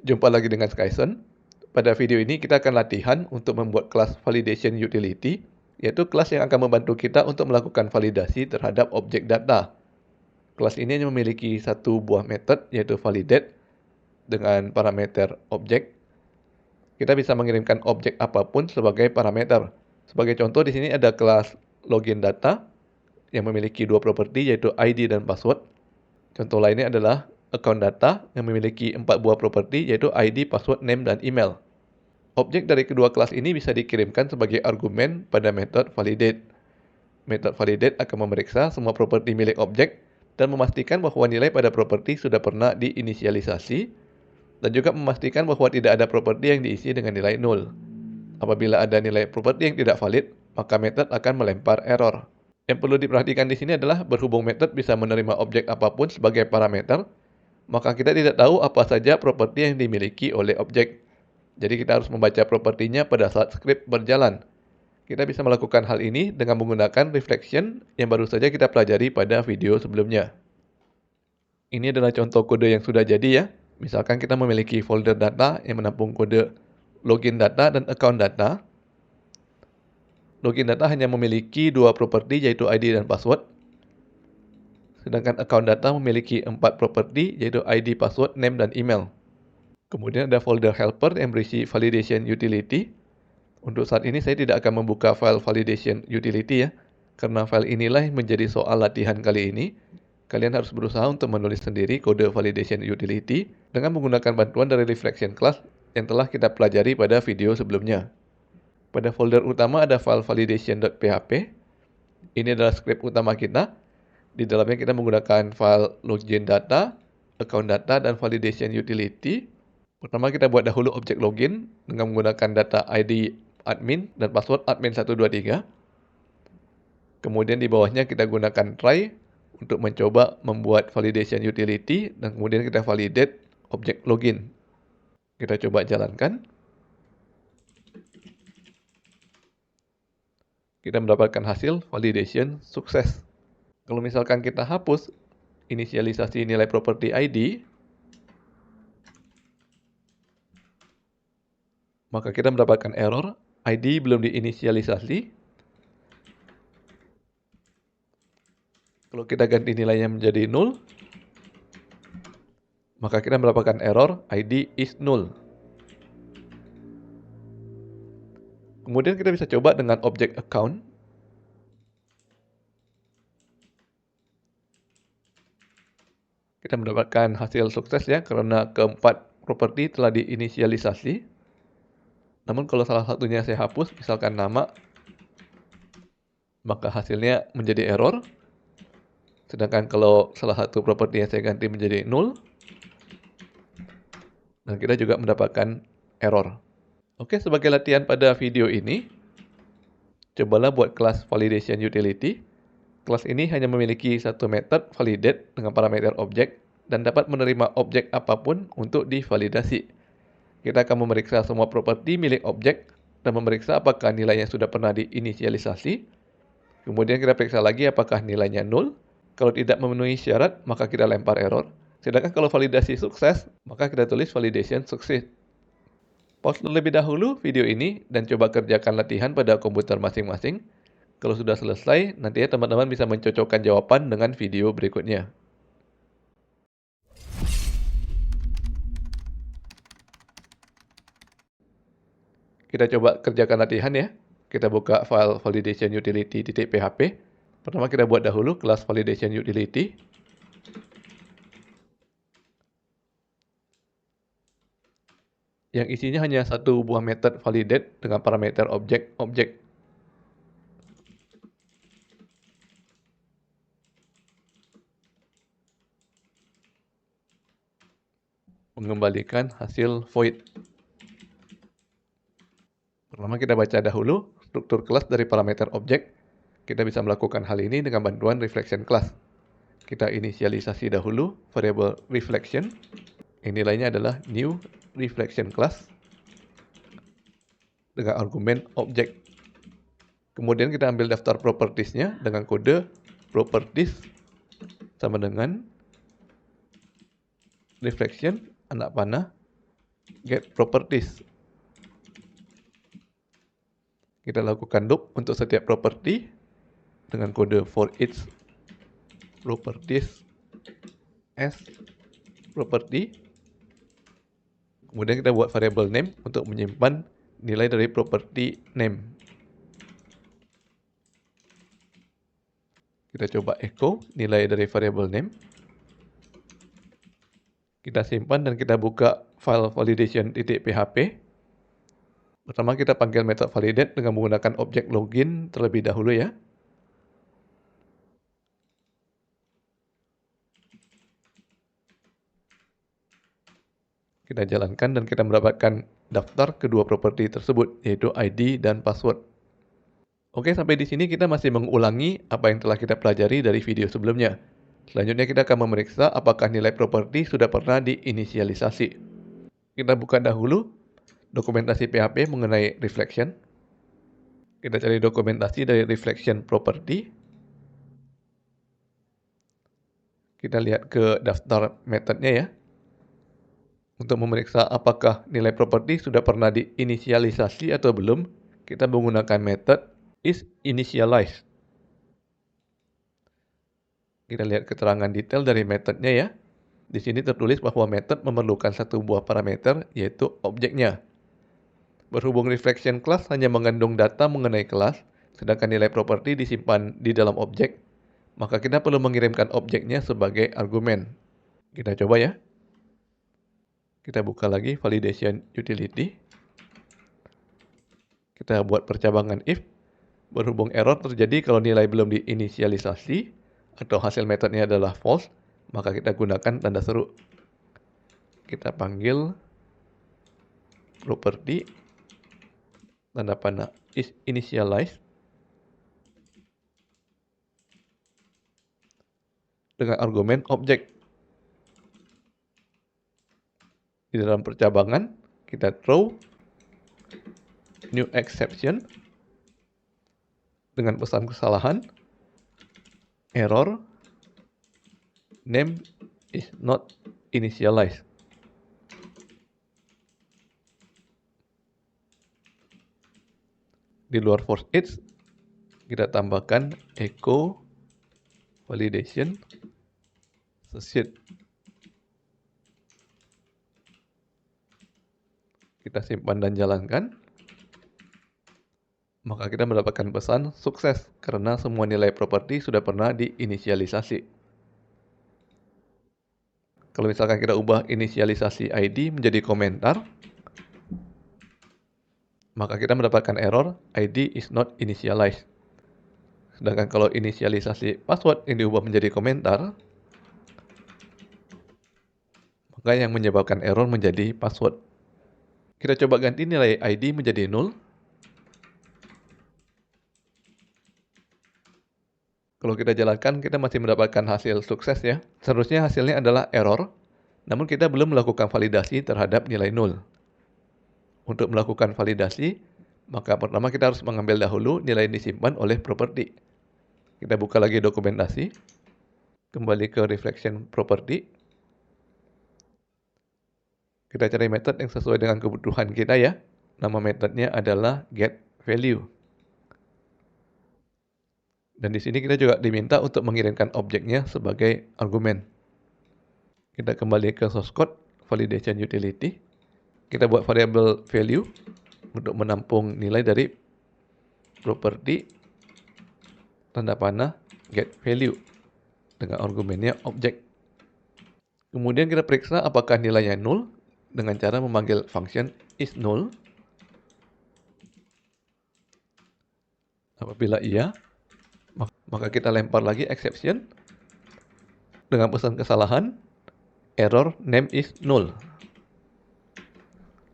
Jumpa lagi dengan Skyson. Pada video ini kita akan latihan untuk membuat kelas validation utility, yaitu kelas yang akan membantu kita untuk melakukan validasi terhadap objek data. Kelas ini hanya memiliki satu buah method, yaitu validate, dengan parameter objek. Kita bisa mengirimkan objek apapun sebagai parameter. Sebagai contoh, di sini ada kelas login data yang memiliki dua properti, yaitu ID dan password. Contoh lainnya adalah account data yang memiliki 4 buah properti, yaitu ID, password, name, dan email. Objek dari kedua kelas ini bisa dikirimkan sebagai argumen pada metode validate. Metode validate akan memeriksa semua properti milik objek dan memastikan bahwa nilai pada properti sudah pernah diinisialisasi dan juga memastikan bahwa tidak ada properti yang diisi dengan nilai 0. Apabila ada nilai properti yang tidak valid, maka metode akan melempar error. Yang perlu diperhatikan di sini adalah berhubung metode bisa menerima objek apapun sebagai parameter, maka kita tidak tahu apa saja properti yang dimiliki oleh objek. Jadi kita harus membaca propertinya pada saat skrip berjalan. Kita bisa melakukan hal ini dengan menggunakan reflection yang baru saja kita pelajari pada video sebelumnya. Ini adalah contoh kode yang sudah jadi ya. Misalkan kita memiliki folder data yang menampung kode login data dan account data. Login data hanya memiliki dua properti, yaitu ID dan password. Sedangkan account data memiliki 4 properti, yaitu ID, password, name, dan email. Kemudian ada folder helper yang berisi validation utility. Untuk saat ini saya tidak akan membuka file validation utility ya, karena file inilah yang menjadi soal latihan kali ini. Kalian harus berusaha untuk menulis sendiri kode validation utility dengan menggunakan bantuan dari reflection class yang telah kita pelajari pada video sebelumnya. Pada folder utama ada file validation.php. Ini adalah script utama kita. Di dalamnya kita menggunakan file login data, account data, dan validation utility. Pertama kita buat dahulu objek login dengan menggunakan data ID admin dan password admin123. Kemudian di bawahnya kita gunakan try untuk mencoba membuat validation utility dan kemudian kita validate objek login. Kita coba jalankan. Kita mendapatkan hasil validation sukses. Kalau misalkan kita hapus inisialisasi nilai properti ID, maka kita mendapatkan error, ID belum diinisialisasi. Kalau kita ganti nilainya menjadi 0, maka kita mendapatkan error, ID is null. Kemudian kita bisa coba dengan objek account. Kita mendapatkan hasil sukses ya, karena keempat properti telah diinisialisasi. Namun kalau salah satunya saya hapus, misalkan nama, maka hasilnya menjadi error. Sedangkan kalau salah satu properti yang saya ganti menjadi 0, dan kita juga mendapatkan error. Oke, sebagai latihan pada video ini, cobalah buat kelas validation utility. Kelas ini hanya memiliki satu metode validate dengan parameter objek dan dapat menerima objek apapun untuk divalidasi. Kita akan memeriksa semua properti milik objek dan memeriksa apakah nilainya sudah pernah diinisialisasi. Kemudian kita periksa lagi apakah nilainya 0. Kalau tidak memenuhi syarat, maka kita lempar error. Sedangkan kalau validasi sukses, maka kita tulis validation succeed. Pause terlebih dahulu video ini dan coba kerjakan latihan pada komputer masing-masing. Kalau sudah selesai, nantinya teman-teman bisa mencocokkan jawaban dengan video berikutnya. Kita coba kerjakan latihan ya. Kita buka file validation utility.php. Pertama kita buat dahulu kelas validation utility. Yang isinya hanya satu buah method validate dengan parameter objek. Mengembalikan hasil void. Pertama kita baca dahulu struktur kelas dari parameter objek. Kita bisa melakukan hal ini dengan bantuan reflection class. Kita inisialisasi dahulu variable reflection. Yang nilainya adalah new reflection class dengan argumen objek. Kemudian kita ambil daftar propertiesnya dengan kode properties sama dengan reflection anak panah get properties. Kita lakukan loop untuk setiap properti dengan kode for each properties as property. Kemudian kita buat variable name untuk menyimpan nilai dari properti name. Kita coba echo nilai dari variable name. Kita simpan dan kita buka file validation.php. Pertama kita panggil method validate dengan menggunakan objek login terlebih dahulu ya. Kita jalankan dan kita mendapatkan daftar kedua properti tersebut, yaitu ID dan password. Oke, sampai di sini kita masih mengulangi apa yang telah kita pelajari dari video sebelumnya. Selanjutnya kita akan memeriksa apakah nilai properti sudah pernah diinisialisasi. Kita buka dahulu dokumentasi PHP mengenai reflection. Kita cari dokumentasi dari reflection property. Kita lihat ke daftar metodenya ya. Untuk memeriksa apakah nilai properti sudah pernah diinisialisasi atau belum, kita menggunakan metode isInitialize. Kita lihat keterangan detail dari metodenya ya. Di sini tertulis bahwa metode memerlukan satu buah parameter, yaitu objeknya. Berhubung reflection class hanya mengandung data mengenai kelas, sedangkan nilai properti disimpan di dalam objek, maka kita perlu mengirimkan objeknya sebagai argumen. Kita coba ya. Kita buka lagi validation utility. Kita buat percabangan if. Berhubung error terjadi kalau nilai belum diinisialisasi atau hasil metodenya adalah false, maka kita gunakan tanda seru. Kita panggil property tanda panah isInitialize dengan argumen objek. Di dalam percabangan, kita throw new exception dengan pesan kesalahan, error, name is not initialized. Di luar for each, kita tambahkan echo validation succeed. Kita simpan dan jalankan. Maka kita mendapatkan pesan sukses karena semua nilai properti sudah pernah diinisialisasi. Kalau misalkan kita ubah inisialisasi ID menjadi komentar, maka kita mendapatkan error ID is not initialized. Sedangkan kalau inisialisasi password yang diubah menjadi komentar, maka yang menyebabkan error menjadi password. Kita coba ganti nilai ID menjadi 0. Kalau kita jalankan, kita masih mendapatkan hasil sukses ya. Seharusnya hasilnya adalah error, namun kita belum melakukan validasi terhadap nilai 0. Untuk melakukan validasi, maka pertama kita harus mengambil dahulu nilai yang disimpan oleh properti. Kita buka lagi dokumentasi, kembali ke reflection property. Kita cari metode yang sesuai dengan kebutuhan kita ya. Nama metodenya adalah getValue. Dan di sini kita juga diminta untuk mengirimkan objeknya sebagai argumen. Kita kembali ke source code validation utility. Kita buat variable value untuk menampung nilai dari properti tanda panah getValue dengan argumennya objek. Kemudian kita periksa apakah nilainya 0 dengan cara memanggil function isNull. Apabila iya, maka kita lempar lagi exception dengan pesan kesalahan error name is null.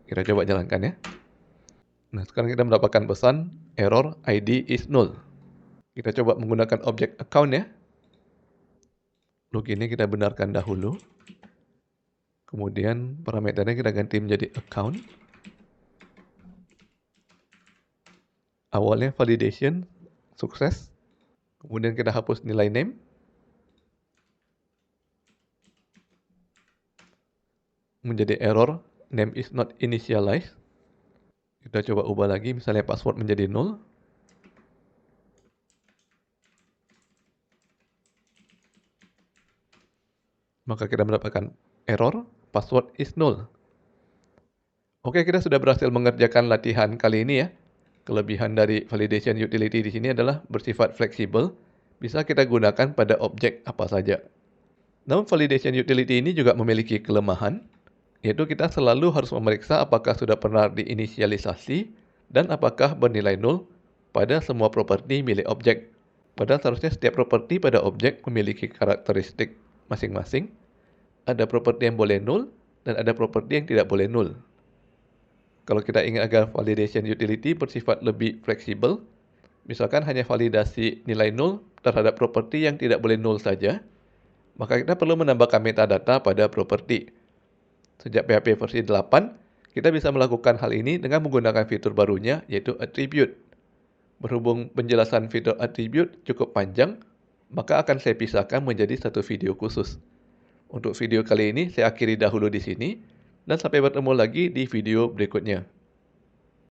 Kita coba jalankan ya. Nah, sekarang kita mendapatkan pesan error ID is null. Kita coba menggunakan objek account ya. Loginnya kita benarkan dahulu. Kemudian parameternya kita ganti menjadi account. Awalnya validation sukses. Kemudian kita hapus nilai name. Menjadi error name is not initialized. Kita coba ubah lagi, misalnya password menjadi 0. Maka kita mendapatkan error, password is null. Oke, kita sudah berhasil mengerjakan latihan kali ini ya. Kelebihan dari validation utility di sini adalah bersifat fleksibel, bisa kita gunakan pada objek apa saja. Namun validation utility ini juga memiliki kelemahan, yaitu kita selalu harus memeriksa apakah sudah pernah diinisialisasi dan apakah bernilai nol pada semua properti milik objek. Padahal seharusnya setiap properti pada objek memiliki karakteristik masing-masing. Ada properti yang boleh nol dan ada properti yang tidak boleh nol. Kalau kita ingin agar validation utility bersifat lebih fleksibel, misalkan hanya validasi nilai nol terhadap properti yang tidak boleh nol saja, maka kita perlu menambahkan metadata pada properti. Sejak PHP versi 8, kita bisa melakukan hal ini dengan menggunakan fitur barunya, yaitu attribute. Berhubung penjelasan fitur attribute cukup panjang, maka akan saya pisahkan menjadi satu video khusus. Untuk video kali ini, saya akhiri dahulu di sini, dan sampai bertemu lagi di video berikutnya.